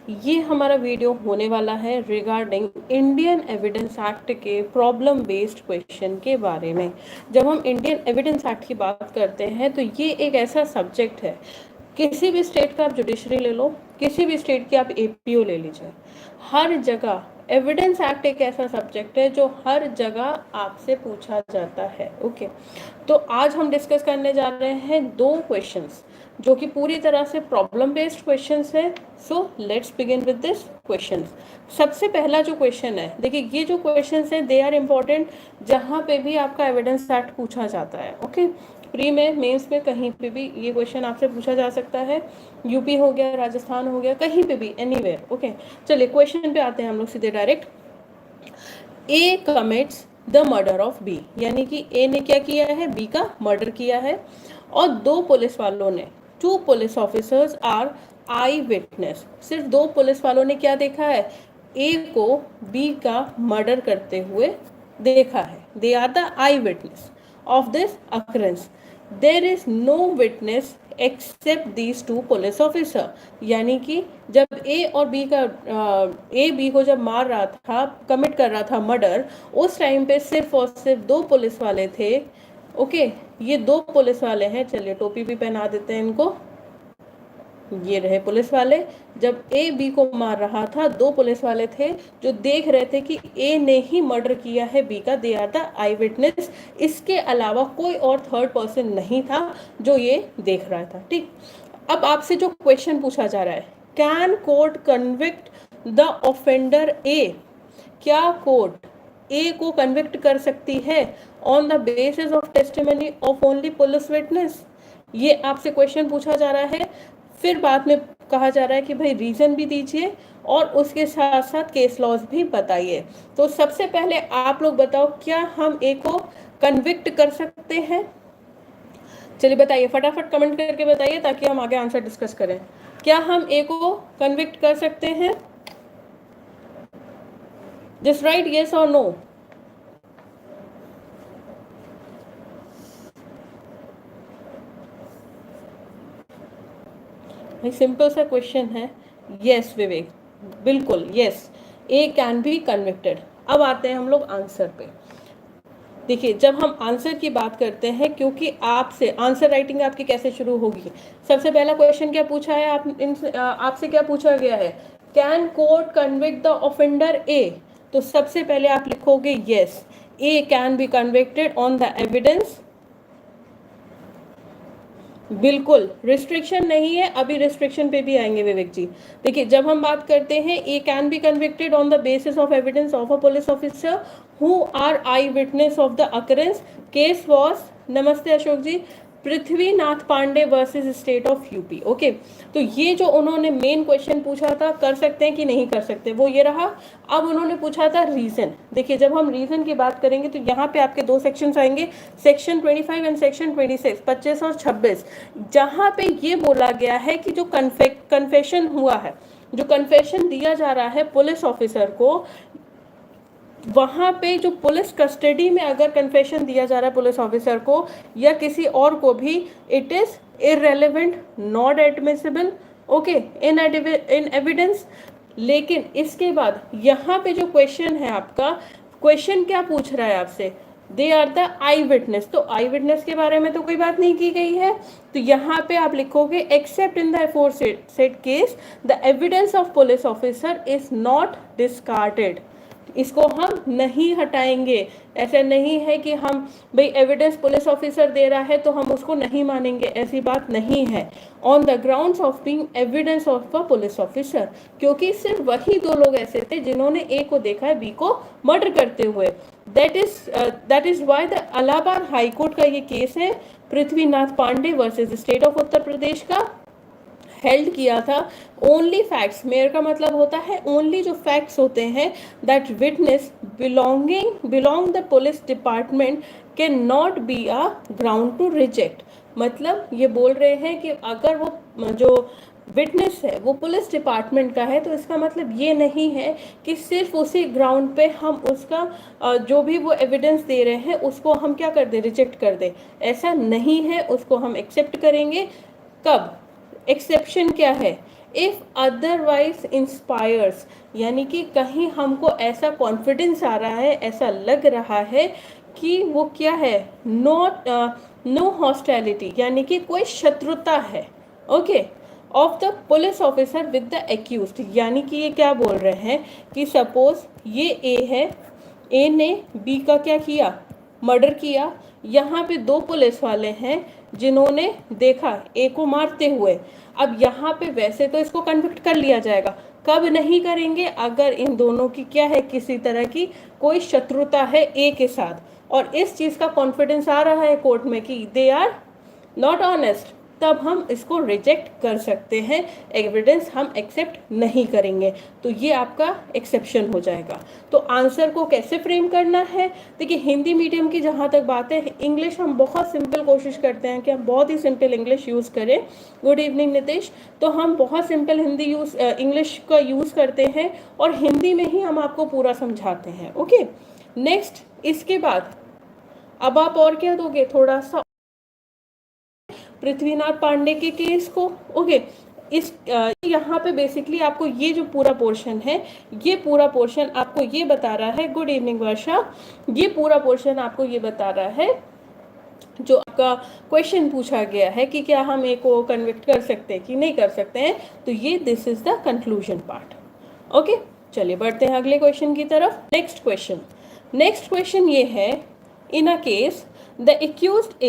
ये हमारा वीडियो होने वाला है रिगार्डिंग इंडियन एविडेंस एक्ट के प्रॉब्लम बेस्ड क्वेश्चन के बारे में। जब हम इंडियन एविडेंस एक्ट की बात करते हैं तो ये एक ऐसा सब्जेक्ट है, किसी भी स्टेट का आप जुडिशरी ले लो, किसी भी स्टेट की आप एपीओ ले लीजिए, हर जगह एविडेंस एक्ट एक ऐसा सब्जेक्ट है जो हर जगह आपसे पूछा जाता है। ओके, तो आज हम डिस्कस करने जा रहे हैं दो क्वेश्चंस जो कि पूरी तरह से प्रॉब्लम बेस्ड क्वेश्चंस है। So let's begin with this questions. सबसे पहला जो क्वेश्चन है, देखिए ये जो क्वेश्चंस है दे आर इम्पोर्टेंट जहाँ पे भी आपका एविडेंस एक्ट पूछा जाता है। ओके, प्री में, मेंस में, कहीं पे भी ये क्वेश्चन आपसे पूछा जा सकता है। यूपी हो गया, राजस्थान हो गया, कहीं पे भी, एनीवेयर। ओके, चलिए क्वेश्चन पे आते हैं हम लोग सीधे direct. A commits the murder of B, यानी कि ए ने क्या किया है, बी का मर्डर किया है, और दो पुलिस वालों ने, two police officers are eye witness, सिर्फ दो पुलिस वालों ने क्या देखा है, ए को बी का मर्डर करते हुए देखा है। They are the eye witness of this occurrence. There is no witness except these two police officer, यानी कि जब ए और बी का ए बी को जब मार रहा था, कमिट कर रहा था मर्डर, उस टाइम पे सिर्फ और सिर्फ दो पुलिस वाले थे। ओके, ये दो पुलिस वाले हैं, चलिए टोपी भी पहना देते हैं इनको, ये रहे पुलिस वाले। जब ए बी को मार रहा था, दो पुलिस वाले थे जो देख रहे थे कि ए ने ही मर्डर किया है बी का, they are the eye witness. इसके अलावा कोई और थर्ड पर्सन नहीं था जो ये देख रहा था। ठीक, अब आपसे जो क्वेश्चन पूछा जा रहा है, can court convict the offender A, क्या कोर्ट ए को कन्विक्ट कर सकती है on the basis of testimony of only police witness? ये आपसे क्वेश्चन पूछा जा रहा है। फिर बाद में कहा जा रहा है कि भाई रीजन भी दीजिए और उसके साथ साथ केस लॉज भी बताइए। तो सबसे पहले आप लोग बताओ, क्या हम ए को कन्विक्ट कर सकते हैं? चलिए बताइए, फटाफट कमेंट करके बताइए ताकि हम आगे आंसर डिस्कस करें। क्या हम ए को कन्विक्ट कर सकते हैं? जस्ट राइट येस और नो। भाई सिंपल सा क्वेश्चन है। यस विवेक, बिल्कुल yes, A can be convicted. अब आते हैं हम लोग आंसर पे। देखिए, जब हम आंसर की बात करते हैं, क्योंकि आपसे आंसर राइटिंग आपकी कैसे शुरू होगी, सबसे पहला क्वेश्चन क्या पूछा है, आपसे क्या पूछा गया है, can court convict the offender A? तो सबसे पहले आप लिखोगे yes, A can be convicted on the evidence. बिल्कुल रिस्ट्रिक्शन नहीं है, अभी रिस्ट्रिक्शन पे भी आएंगे विवेक जी। देखिए, जब हम बात करते हैं A can be convicted on the basis of evidence of a police officer who are eye witness of the occurrence, case was, नमस्ते Ashok ji, Prithvinath Pandey versus state of UP. Okay, तो ये जो उन्होंने मेन क्वेश्चन पूछा था, कर सकते हैं कि नहीं कर सकते, वो ये रहा। अब उन्होंने पूछा था रीजन। देखिए, जब हम रीजन की बात करेंगे तो यहाँ पे आपके दो सेक्शंस आएंगे, सेक्शन 25 एंड सेक्शन 26, 25 और 26, जहाँ पे ये बोला गया है कि जो कन्फेशन हुआ है, जो कन्फेशन दिया जा रहा है पुलिस ऑफिसर को, वहाँ पे जो पुलिस कस्टडी में अगर कन्फेशन दिया जा रहा है पुलिस ऑफिसर को या किसी और को भी, it is irrelevant, not admissible, okay, in evidence. लेकिन इसके बाद यहाँ पे जो क्वेश्चन है आपका, क्वेश्चन क्या पूछ रहा है आपसे, they are the eye witness. तो आई विटनेस के बारे में तो कोई बात नहीं की गई है, तो यहाँ पे आप लिखोगे accept in the aforesaid case the evidence of police officer is not discarded. इसको हम नहीं हटाएंगे। ऐसा नहीं है कि हम भाई एविडेंस पुलिस ऑफिसर दे रहा है तो हम उसको नहीं मानेंगे, ऐसी बात नहीं है। On the grounds of being evidence of a police officer, क्योंकि सिर्फ वही दो लोग ऐसे थे जिन्होंने ए को देखा है बी को मर्डर करते हुए। That is why the Allahabad high court का ये केस है, Prithvinath Pandey versus state of Uttar Pradesh का, हेल्ड किया था। ओनली फैक्ट्स, मेयर का मतलब होता है ओनली जो फैक्ट्स होते हैं, that witness belong the police department can not be a ground to reject. मतलब ये बोल रहे हैं कि अगर वो जो विटनेस है वो पुलिस डिपार्टमेंट का है, तो इसका मतलब ये नहीं है कि सिर्फ उसी ग्राउंड पे हम उसका जो भी वो एविडेंस दे रहे हैं उसको हम क्या कर दें, रिजेक्ट कर दें। ऐसा नहीं है, उसको हम एक्सेप्ट करेंगे। कब? एक्सेप्शन क्या है? इफ अदरवाइज इंस्पायर्स, यानी कि कहीं हमको ऐसा कॉन्फिडेंस आ रहा है, ऐसा लग रहा है कि वो क्या है, नॉट नो हॉस्टिलिटी, यानी कि कोई शत्रुता है, okay, of the police officer with the accused, यानी कि ये क्या बोल रहे हैं कि सपोज ये ए है, ए ने बी का क्या किया, मर्डर किया। यहाँ पे दो पुलिस वाले हैं जिन्होंने देखा ए को मारते हुए। अब यहाँ पे वैसे तो इसको कन्विक्ट कर लिया जाएगा, कब नहीं करेंगे, अगर इन दोनों की क्या है, किसी तरह की कोई शत्रुता है ए के साथ, और इस चीज़ का कॉन्फिडेंस आ रहा है कोर्ट में कि दे आर नॉट ऑनेस्ट, तब हम इसको रिजेक्ट कर सकते हैं, एविडेंस हम एक्सेप्ट नहीं करेंगे, तो ये आपका एक्सेप्शन हो जाएगा। तो आंसर को कैसे फ्रेम करना है, देखिए हिंदी मीडियम की जहाँ तक बात है, इंग्लिश हम बहुत सिंपल कोशिश करते हैं कि हम बहुत ही सिंपल इंग्लिश यूज़ करें। Good evening Nitesh. तो हम बहुत सिंपल हिंदी इंग्लिश का यूज़ करते हैं और हिंदी में ही हम आपको पूरा समझाते हैं, ओके। नेक्स्ट, इसके बाद अब आप और क्या दोगे, थोड़ा सा पृथ्वीनाथ पांडे के केस को, ओके। इस यहाँ पे बेसिकली आपको ये जो पूरा पोर्शन है, ये पूरा पोर्शन आपको ये बता रहा है, गुड इवनिंग वर्षा, ये पूरा पोर्शन आपको ये बता रहा है, जो आपका क्वेश्चन पूछा गया है कि क्या हम ए को कन्विक्ट कर सकते हैं कि नहीं कर सकते हैं, तो ये this is the conclusion part, okay. चलिए बढ़ते हैं अगले क्वेश्चन की तरफ। नेक्स्ट क्वेश्चन ये है, इन अ केस द एक्यूज्ड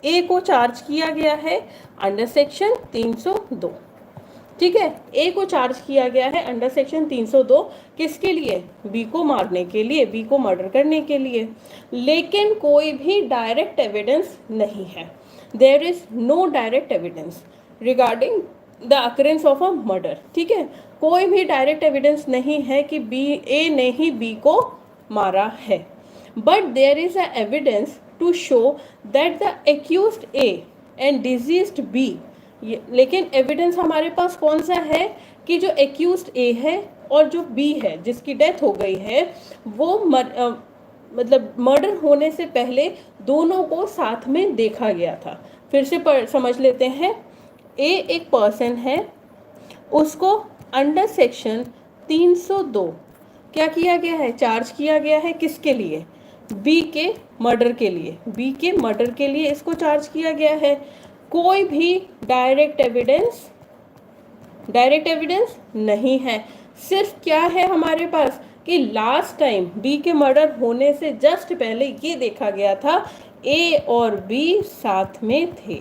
ए को चार्ज किया गया है अंडर सेक्शन 302, ठीक है, ए को चार्ज किया गया है अंडर सेक्शन 302, किसके लिए, बी को मारने के लिए, बी को मर्डर करने के लिए, लेकिन कोई भी डायरेक्ट एविडेंस नहीं है, there is no direct evidence regarding the occurrence of a murder, ठीक है, कोई भी डायरेक्ट एविडेंस नहीं है कि ए ने ही बी को मारा है, but there is a evidence to show that the accused A and deceased B, लेकिन एविडेंस हमारे पास कौन सा है कि जो एक्यूज्ड ए है और जो बी है जिसकी डेथ हो गई है, वो मतलब मर्डर होने से पहले दोनों को साथ में देखा गया था। फिर से समझ लेते हैं, ए एक पर्सन है, उसको अंडर सेक्शन 302 क्या किया गया है, चार्ज किया गया है, किसके लिए, बी के मर्डर के लिए, बी के मर्डर के लिए इसको चार्ज किया गया है। कोई भी डायरेक्ट एविडेंस नहीं है, सिर्फ क्या है हमारे पास कि लास्ट टाइम बी के मर्डर होने से जस्ट पहले ये देखा गया था ए और बी साथ में थे।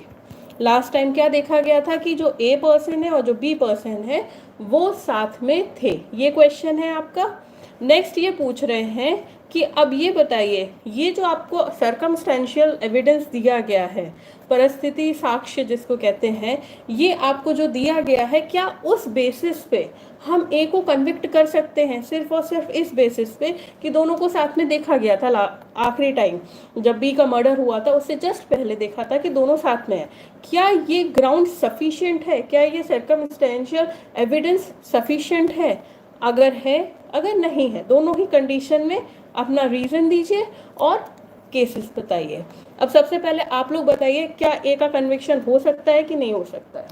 लास्ट टाइम क्या देखा गया था कि जो ए पर्सन है और जो बी पर्सन है वो साथ में थे, ये क्वेश्चन है आपका। नेक्स्ट ये पूछ रहे हैं कि अब ये बताइए, ये जो आपको सर्कमस्टेंशियल एविडेंस दिया गया है, परिस्थिति साक्ष्य जिसको कहते हैं, ये आपको जो दिया गया है, क्या उस बेसिस पे हम ए को कन्विक्ट कर सकते हैं, सिर्फ और सिर्फ इस बेसिस पे कि दोनों को साथ में देखा गया था आखिरी टाइम जब बी का मर्डर हुआ था, उससे जस्ट पहले देखा था कि दोनों साथ में है, क्या ये ग्राउंड सफिशिएंट है, क्या ये सर्कमस्टेंशियल एविडेंस सफिशिएंट है? अगर है, अगर नहीं है, दोनों ही कंडीशन में अपना रीजन दीजिए और केसेस बताइए। अब सबसे पहले आप लोग बताइए, क्या ए का कन्विक्शन हो सकता है कि नहीं हो सकता है,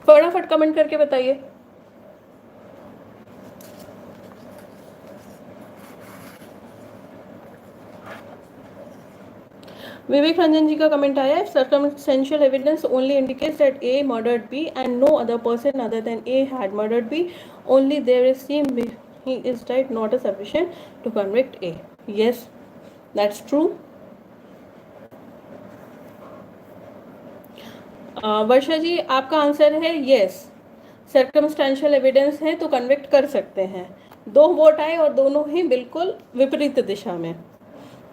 फटाफट कमेंट करके बताइए। विवेक रंजन जी का कमेंट आया है, circumstantial evidence only indicates that A murdered B and no other person other than A had murdered B, only there is seem he is died, not a sufficient to convict A. Yes, that's true. वर्षा जी आपका answer है yes, circumstantial evidence है तो convict कर सकते हैं। दो vote आए और दोनों ही बिल्कुल विपरीत दिशा में।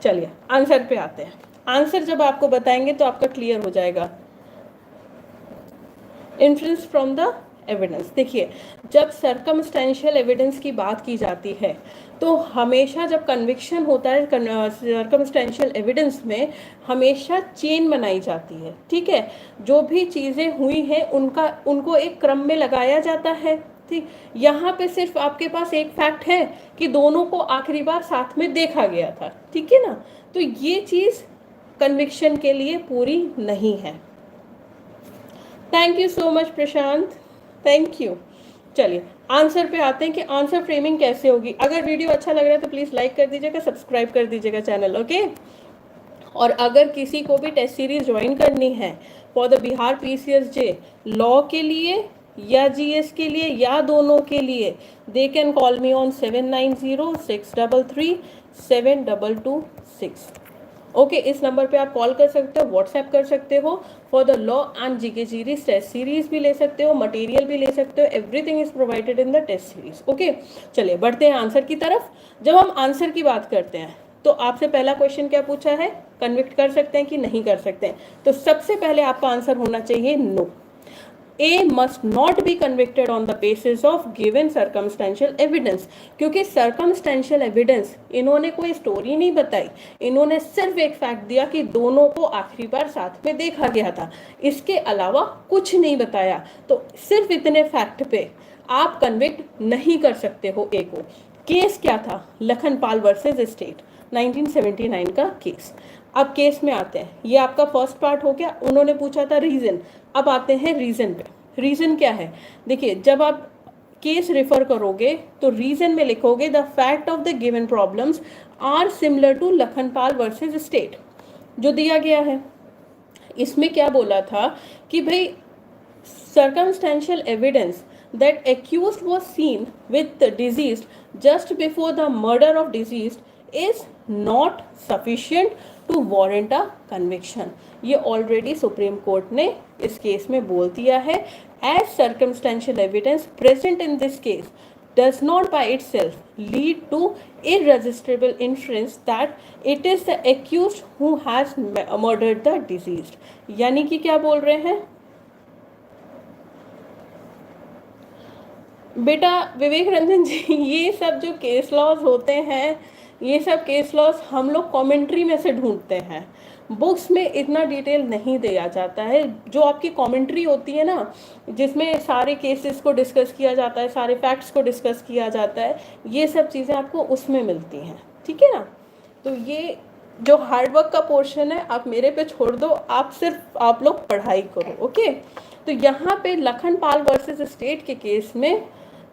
चलिए आंसर पे आते हैं, आंसर जब आपको बताएंगे तो आपका क्लियर हो जाएगा। इन्फ्लुएंस फ्रॉम द एविडेंस, देखिए जब सर्कमस्टेंशियल एविडेंस की बात की जाती है तो हमेशा जब कन्विक्शन होता है सर्कमस्टेंशियल एविडेंस में हमेशा चेन बनाई जाती है, ठीक है, जो भी चीज़ें हुई हैं उनको एक क्रम में लगाया जाता है, ठीक। यहाँ पे सिर्फ आपके पास एक फैक्ट है कि दोनों को आखिरी बार साथ में देखा गया था, ठीक है ना, तो ये चीज़ कन्विक्शन के लिए पूरी नहीं है। Thank you so much Prashant, thank you. चलिए आंसर पे आते हैं कि आंसर फ्रेमिंग कैसे होगी। अगर वीडियो अच्छा लग रहा है तो प्लीज़ लाइक कर दीजिएगा, सब्सक्राइब कर दीजिएगा चैनल, ओके। और अगर किसी को भी टेस्ट सीरीज ज्वाइन करनी है for the Bihar PCSJ law के लिए या GS के लिए या दोनों के लिए, they can call me on 7906337226। Okay, इस नंबर पे आप कॉल कर सकते हो, व्हाट्सएप कर सकते हो, for the law and GK series test series भी ले सकते हो, मटेरियल भी ले सकते हो, everything is provided in the test series, okay. चलिए बढ़ते हैं आंसर की तरफ। जब हम आंसर की बात करते हैं तो आपसे पहला क्वेश्चन क्या पूछा है, कन्विक्ट कर सकते हैं कि नहीं कर सकते हैं। तो सबसे पहले आपका आंसर होना चाहिए no. A must not be convicted on the basis of given circumstantial evidence, क्योंकि circumstantial evidence इन्होंने कोई स्टोरी नहीं बताई, इन्होंने सिर्फ एक फैक्ट दिया कि दोनों को आखिरी बार साथ में देखा गया था, इसके अलावा कुछ नहीं बताया। तो सिर्फ इतने फैक्ट पे आप कन्विक्ट नहीं कर सकते हो ए को। केस क्या था, लखनपाल वर्सेस स्टेट 1979 का केस। अब केस में आते हैं, ये आपका फर्स्ट पार्ट हो गया। उन्होंने पूछा था रीजन, अब आते हैं रीजन पे। रीजन क्या है, देखिए जब आप केस रेफर करोगे तो रीजन में लिखोगे the fact of the given problems are similar to Lakhanpal versus state, जो दिया गया है। इसमें क्या बोला था कि भाई circumstantial evidence that accused was seen with the deceased just before the murder of deceased is not sufficient to warrant a conviction। ये ऑलरेडी सुप्रीम कोर्ट ने इस केस में बोल दिया है। As circumstantial evidence present in this case does not by itself lead to irresistible inference that it is the accused who has murdered the deceased। यानी कि क्या बोल रहे हैं बेटा विवेक रंजन जी, ये सब जो केस लॉज होते हैं, ये सब केस लॉज हम लोग कमेंट्री में से ढूंढते हैं, बुक्स में इतना डिटेल नहीं दिया जाता है। जो आपकी कमेंट्री होती है ना, जिसमें सारे केसेस को डिस्कस किया जाता है, सारे फैक्ट्स को डिस्कस किया जाता है, ये सब चीज़ें आपको उसमें मिलती हैं, ठीक है ना। तो ये जो हार्डवर्क का पोर्शन है आप मेरे पे छोड़ दो, आप सिर्फ आप लोग पढ़ाई करो, ओके। तो यहाँ पे लखनपाल वर्सेस स्टेट के केस में,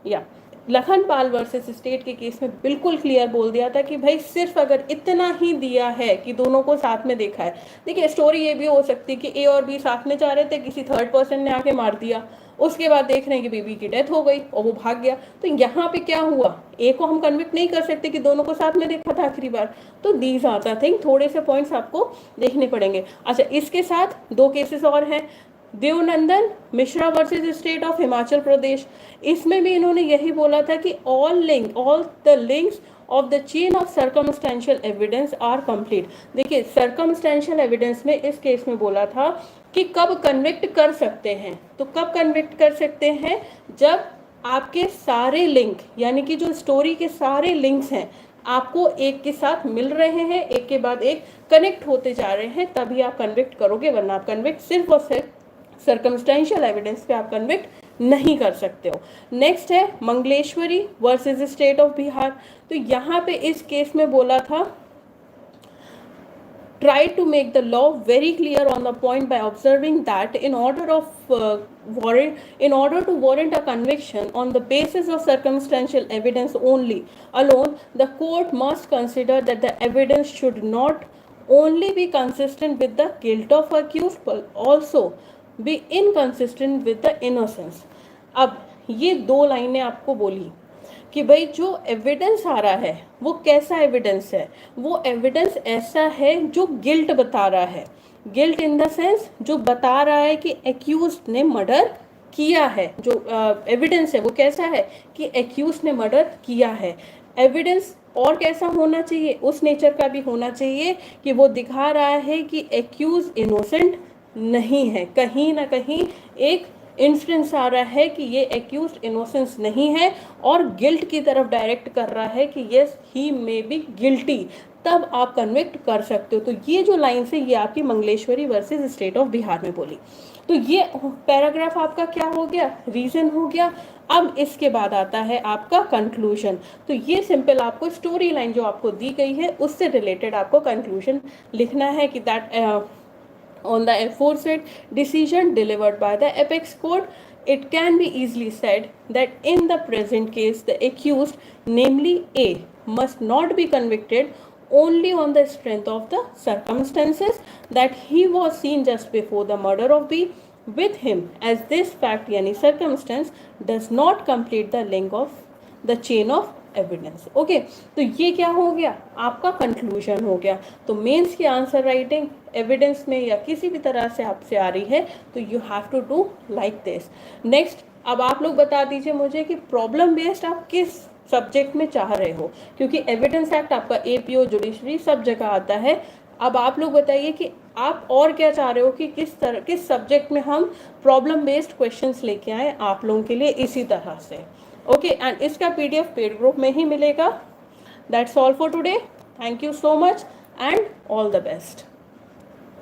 या लखनपाल वर्सेस स्टेट के केस में बिल्कुल क्लियर बोल दिया था कि भाई सिर्फ अगर इतना ही दिया है कि दोनों को साथ में देखा है। देखिए स्टोरी ये भी हो सकती है कि ए और बी साथ में जा रहे थे, किसी थर्ड पर्सन ने आके मार दिया, उसके बाद देख रहे हैं कि बेबी की डेथ हो गई और वो भाग गया। तो यहाँ पे क्या हुआ, ए को हम कन्विक्ट नहीं कर सकते कि दोनों को साथ में देखा था आखिरी बार। तो दीज आर द थिंग, थोड़े से पॉइंट्स आपको देखने पड़ेंगे। अच्छा, इसके साथ दो केसेस और हैं, Devnandan Mishra versus state of Himachal Pradesh. इसमें भी इन्होंने यही बोला था कि all the links of the chain of circumstantial evidence are complete. देखिए सर्कमस्टेंशियल एविडेंस में इस केस में बोला था कि कब कन्विक्ट कर सकते हैं। तो कब कन्विक्ट कर सकते हैं, जब आपके सारे लिंक, यानी कि जो स्टोरी के सारे लिंक्स हैं आपको एक के साथ मिल रहे हैं, एक के बाद एक कनेक्ट होते जा रहे हैं, तभी आप कन्विक्ट करोगे, वरना आप कन्विक्ट सिर्फ और सिर्फ सर्कमस्टेंशियल एविडेंस पे आप कन्विक्ट नहीं कर सकते हो। नेक्स्ट है Mangleshwari versus state of Bihar. तो यहाँ पे इस केस में बोला था try to make the law very clear on the point by observing that in order to warrant a conviction on the basis of circumstantial evidence alone, the court must consider that the evidence should not only be consistent with the guilt of accused but also be inconsistent with the innocence। अब ये दो लाइनें आपको बोली कि भाई जो evidence आ रहा है वो कैसा एविडेंस है, वो एविडेंस ऐसा है जो गिल्ट बता रहा है। गिल्ट इन द सेंस जो बता रहा है कि एक्यूज्ड ने मर्डर किया है। जो एविडेंस है वो कैसा है कि एक्यूज्ड ने मर्डर किया है। एविडेंस और कैसा होना चाहिए, उस नेचर का भी होना चाहिए कि वो दिखा रहा है कि एक्यूज इनोसेंट नहीं है। कहीं ना कहीं एक इंफ्लुएंस आ रहा है कि ये एक्यूज्ड इनोसेंस नहीं है और गिल्ट की तरफ डायरेक्ट कर रहा है कि yes he may be guilty, तब आप कन्विक्ट कर सकते हो। तो ये जो लाइन है ये आपकी Mangleshwari versus state of Bihar में बोली। तो ये पैराग्राफ आपका क्या हो गया, रीजन हो गया। अब इसके बाद आता है आपका कंक्लूजन। तो ये सिंपल आपको स्टोरी लाइन जो आपको दी गई है उससे रिलेटेड आपको कंक्लूजन लिखना है कि that on the aforesaid decision delivered by the apex court, it can be easily said that in the present case, the accused, namely A, must not be convicted only on the strength of the circumstances that he was seen just before the murder of B with him, as this fact yani circumstance does not complete the link of the chain of evidence. Okay, तो ये क्या हो गया, आपका conclusion हो गया। तो mains की आंसर राइटिंग एविडेंस में या किसी भी तरह से आपसे आ रही है तो you have to do like this. Next, अब आप लोग बता दीजिए मुझे कि प्रॉब्लम बेस्ड आप किस सब्जेक्ट में चाह रहे हो, क्योंकि एविडेंस एक्ट आपका एपीओ जुडिशरी सब जगह आता है। अब आप लोग बताइए कि आप और क्या चाह रहे हो कि किस सब्जेक्ट में हम प्रॉब्लम बेस्ड क्वेश्चंस लेके आए आप लोगों के लिए इसी तरह से। ओके, एंड इसका पीडीएफ पेड ग्रुप में ही मिलेगा। That's all for today. Thank you so much and all the best.